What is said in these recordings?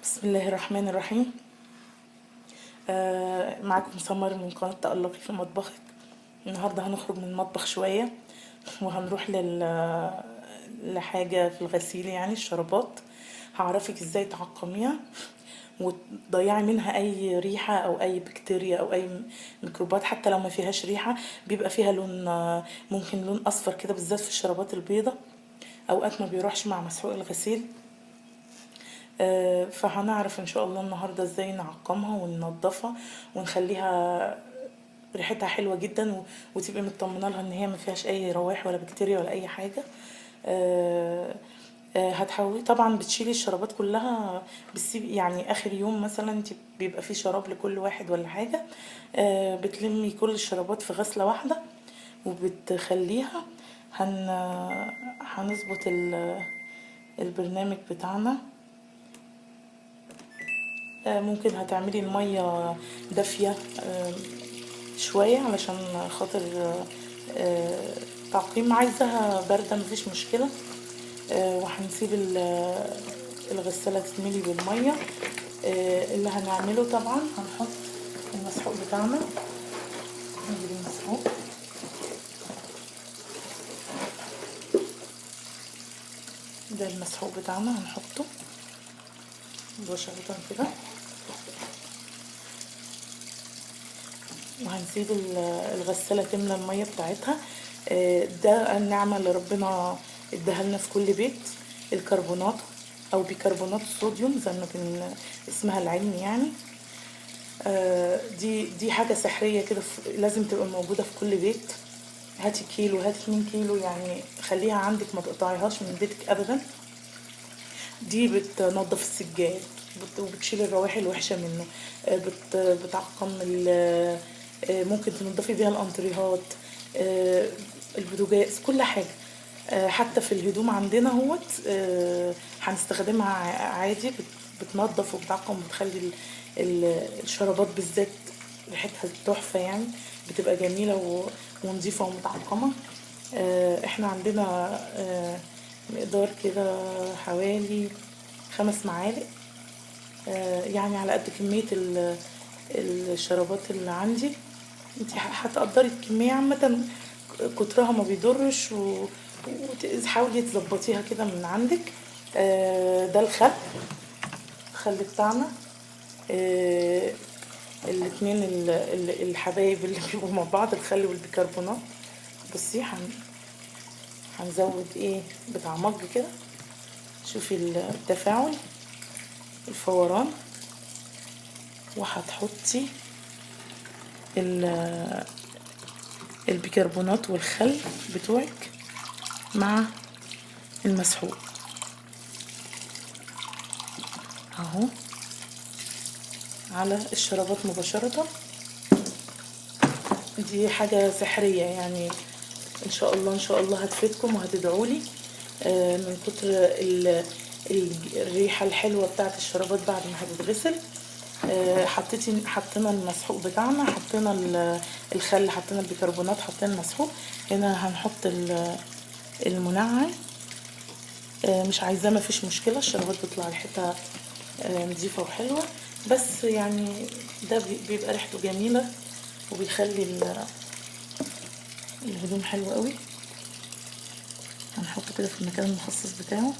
بسم الله الرحمن الرحيم. معاكم سمر من قناة تألقي في مطبخك. النهاردة هنخرج من المطبخ شوية وهنروح لحاجة في الغسيل، يعني الشرابات. هعرفك ازاي تعقميها وتضيعي منها اي ريحة او اي بكتيريا او اي ميكروبات. حتى لو ما فيهاش ريحة بيبقى فيها لون، ممكن لون اصفر كده، بالذات في الشرابات البيضة. اوقات ما بيروحش مع مسحوق الغسيل. فهنعرف ان شاء الله النهارده ازاي نعقمها وننضفها ونخليها ريحتها حلوه جدا وتبقي مطمنه لها ان هي ما فيهاش اي روائح ولا بكتيريا ولا اي حاجه. هتحاولي طبعا بتشيلي الشرابات كلها، بتسيبي يعني اخر يوم مثلا انت بيبقى فيه شراب لكل واحد ولا حاجه. بتلمي كل الشرابات في غسله واحده وبتخليها. هنظبط البرنامج بتاعنا. ممكن هتعملي المية دافية شوية علشان خاطر تعقيم. عايزاها باردة مفيش مشكلة. وهنسيب الغسالة تتملي بالمية. اللي هنعمله طبعا هنحط المسحوق بتاعنا. نجيب المسحوق، ده المسحوق بتاعنا هنحطه مباشرة كده، وهنسيب الغسالة تملى المية بتاعتها. ده النعمة اللي ربنا اداها لنا في كل بيت، الكربونات او بيكربونات الصوديوم زي ما كان اسمها العلمي يعني. دي حاجة سحرية كده، لازم تبقى موجودة في كل بيت. هاتي كيلو، هاتي 2 كيلو، يعني خليها عندك ما تقطعيهاش من بيتك ابدا. دي بتنظف السجاد وبتشيل الروائح الوحشة منه. بتعقم ممكن تنضفي بيها الانتريهات، البوتاجاز، كل حاجة. حتى في الهدوم عندنا هوت هنستخدمها عادي. بتنظف وبتعقم وبتخلي الشرابات بالذات ريحتها تحفة، يعني بتبقى جميلة ونظيفة ومتعقمة. احنا عندنا مقدار كده حوالي 5 معالق، يعني على قد كمية الشرابات اللي عندي. انت هتقدري الكمية عامة، كترها ما بيضرش، وحاولي تظبطيها كده من عندك. ده الخل بتاعنا. الاتنين الحبايب اللي بيبقوا مع بعض، الخل والبيكربونات. بصي هنزود ايه بتاع مج كده. شوفي التفاعل، الفوران. وهتحطي البيكربونات والخل بتوعك مع المسحوق اهو على الشرابات مباشرة. دي حاجة سحرية يعني، ان شاء الله ان شاء الله هتفيدكم وهتدعولي. من كتر الريحة الحلوة بتاعت الشرابات بعد ما هتتغسل. حطينا المسحوق بتاعنا، حطينا الخل، حطينا البيكربونات، حطينا المسحوق. هنا هنحط المنعم. مش عايزاه مفيش مشكلة، الشرابات بتطلع ريحتها نظيفة وحلوة. بس يعني ده بيبقى ريحته جميلة وبيخلي الهدوم حلوة قوي. هنحطه كده في المكان المخصص بتاعه.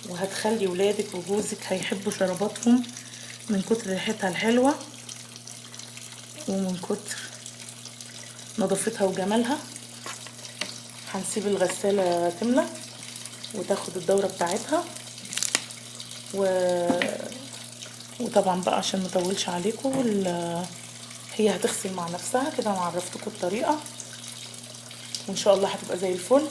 وهتخلي ولادك وجوزك هيحبوا شراباتهم من كتر ريحتها الحلوة ومن كتر نظافتها وجمالها. هنسيب الغسالة تملى وتاخد الدورة بتاعتها. وطبعا بقى عشان مطولش عليكم، هي هتغسل مع نفسها كده. انا عرفتكم الطريقة وان شاء الله هتبقى زي الفل.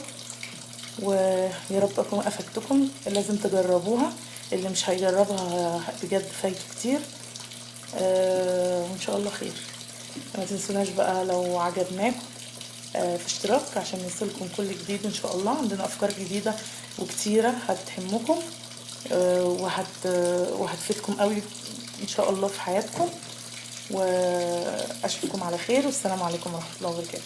ويا رب اكون افدتكم، لازم تجربوها. اللي مش هيجربها بجد فايته كتير. وان شاء الله خير. ما تنسوناش بقى لو عجبناكم في اشتراك عشان يوصلكم كل جديد. ان شاء الله عندنا افكار جديدة وكتيرة هتهمكم وهتفيدكم قوي ان شاء الله في حياتكم. واشوفكم على خير، والسلام عليكم ورحمة الله وبركاته.